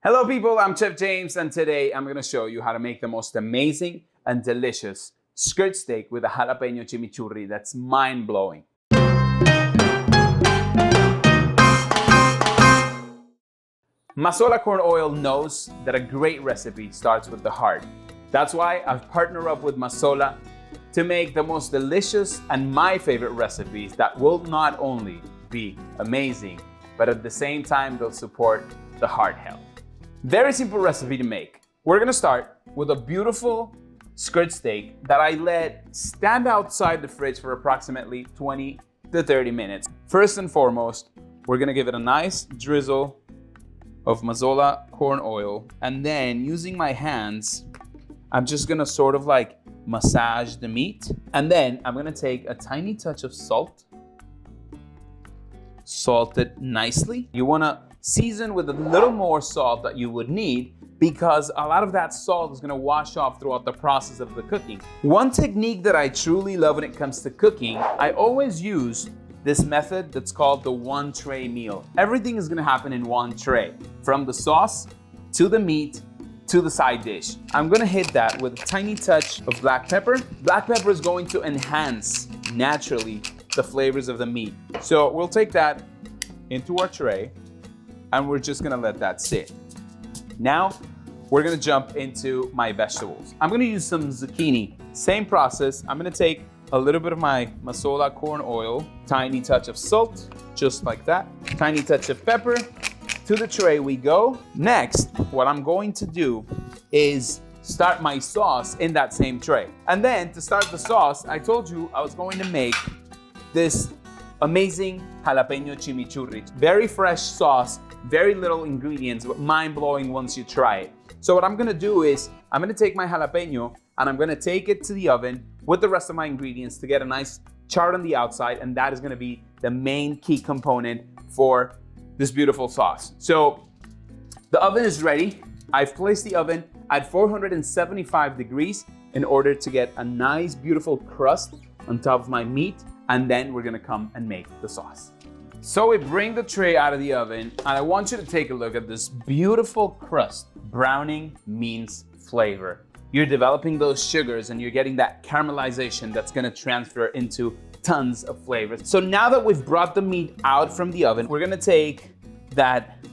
Hello people, I'm Chef James and today I'm gonna show you how to make the most amazing and delicious skirt steak with a jalapeño chimichurri that's mind-blowing. Mazola corn oil knows that a great recipe starts with the heart. That's why I've partnered up with Mazola to make the most delicious and my favorite recipes that will not only be amazing, but at the same time they'll support the heart health. Very simple recipe to make. We're gonna start with a beautiful skirt steak that I let stand outside the fridge for approximately 20 to 30 minutes. First and foremost, we're gonna give it a nice drizzle of Mazola corn oil, and then using my hands, I'm just gonna sort of like massage the meat. And then I'm gonna take a tiny touch of salt, salt it nicely. You wanna season with a little more salt that you would need because a lot of that salt is gonna wash off throughout the process of the cooking. One technique that I truly love when it comes to cooking, I always use this method that's called the one tray meal. Everything is gonna happen in one tray, from the sauce to the meat to the side dish. I'm gonna hit that with a tiny touch of black pepper. Black pepper is going to enhance naturally the flavors of the meat. So we'll take that into our tray and we're just gonna let that sit. Now, we're gonna jump into my vegetables. I'm gonna use some zucchini. Same process. I'm gonna take a little bit of my Mazola corn oil, tiny touch of salt, just like that, tiny touch of pepper. To the tray we go. Next, what I'm going to do is start my sauce in that same tray. And then to start the sauce, I told you I was going to make this amazing jalapeño chimichurri. Very fresh sauce, very little ingredients, but mind-blowing once you try it. So what I'm gonna do is, I'm gonna take my jalapeño and I'm gonna take it to the oven with the rest of my ingredients to get a nice char on the outside, and that is gonna be the main key component for this beautiful sauce. So the oven is ready. I've placed the oven at 475 degrees in order to get a nice, beautiful crust on top of my meat, and then we're gonna come and make the sauce. So we bring the tray out of the oven, and I want you to take a look at this beautiful crust. Browning means flavor. You're developing those sugars and you're getting that caramelization that's gonna transfer into tons of flavors. So now that we've brought the meat out from the oven, we're gonna take that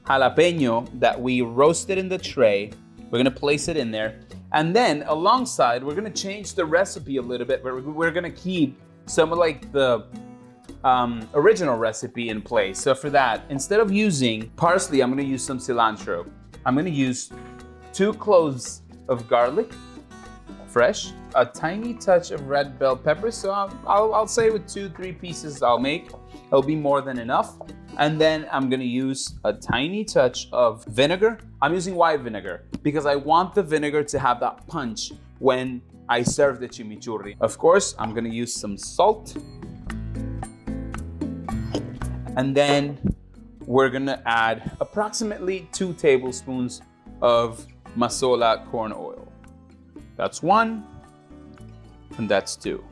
jalapeño that we roasted in the tray, we're gonna place it in there, and then alongside, we're gonna change the recipe a little bit, but we're gonna keep some of like the original recipe in place. So for that, instead of using parsley, I'm gonna use some cilantro. I'm gonna use 2 cloves of garlic, fresh, a tiny touch of red bell pepper. So I'll say with 2-3 pieces I'll make. It'll be more than enough. And then I'm gonna use a tiny touch of vinegar. I'm using white vinegar because I want the vinegar to have that punch when I serve the chimichurri. Of course, I'm gonna use some salt. And then we're gonna add approximately 2 tablespoons of Mazola corn oil. That's 1, and that's 2.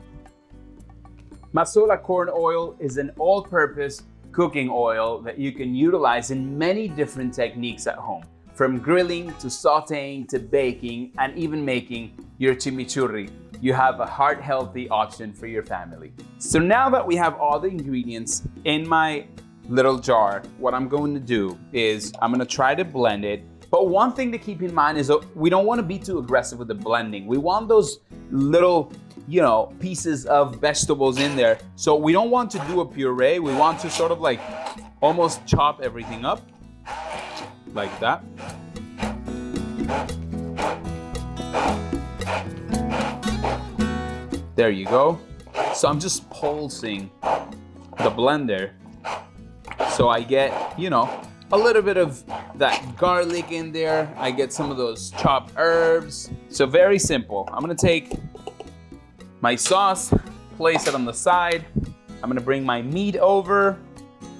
Mazola corn oil is an all-purpose cooking oil that you can utilize in many different techniques at home, from grilling to sauteing to baking and even making your chimichurri. You have a heart-healthy option for your family. So now that we have all the ingredients in my little jar, what I'm going to do is I'm gonna try to blend it. But one thing to keep in mind is we don't want to be too aggressive with the blending. We want those little, pieces of vegetables in there. So we don't want to do a puree. We want to sort of like almost chop everything up like that. There you go. So I'm just pulsing the blender so I get, a little bit of that garlic in there. I get some of those chopped herbs. So very simple. I'm gonna take my sauce, place it on the side. I'm gonna bring my meat over.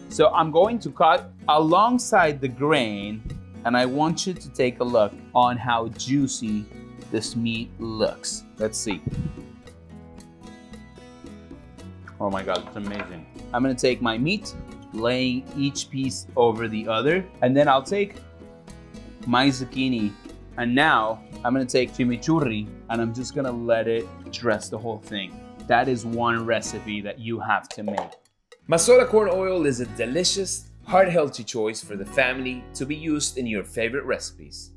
So I'm going to cut alongside the grain, and I want you to take a look on how juicy this meat looks. Let's see. Oh my God, it's amazing. I'm gonna take my meat, laying each piece over the other, and then I'll take my zucchini, and now I'm gonna take chimichurri and I'm just gonna let it dress the whole thing. That is one recipe that you have to make. Mazola corn oil is a delicious, heart-healthy choice for the family to be used in your favorite recipes.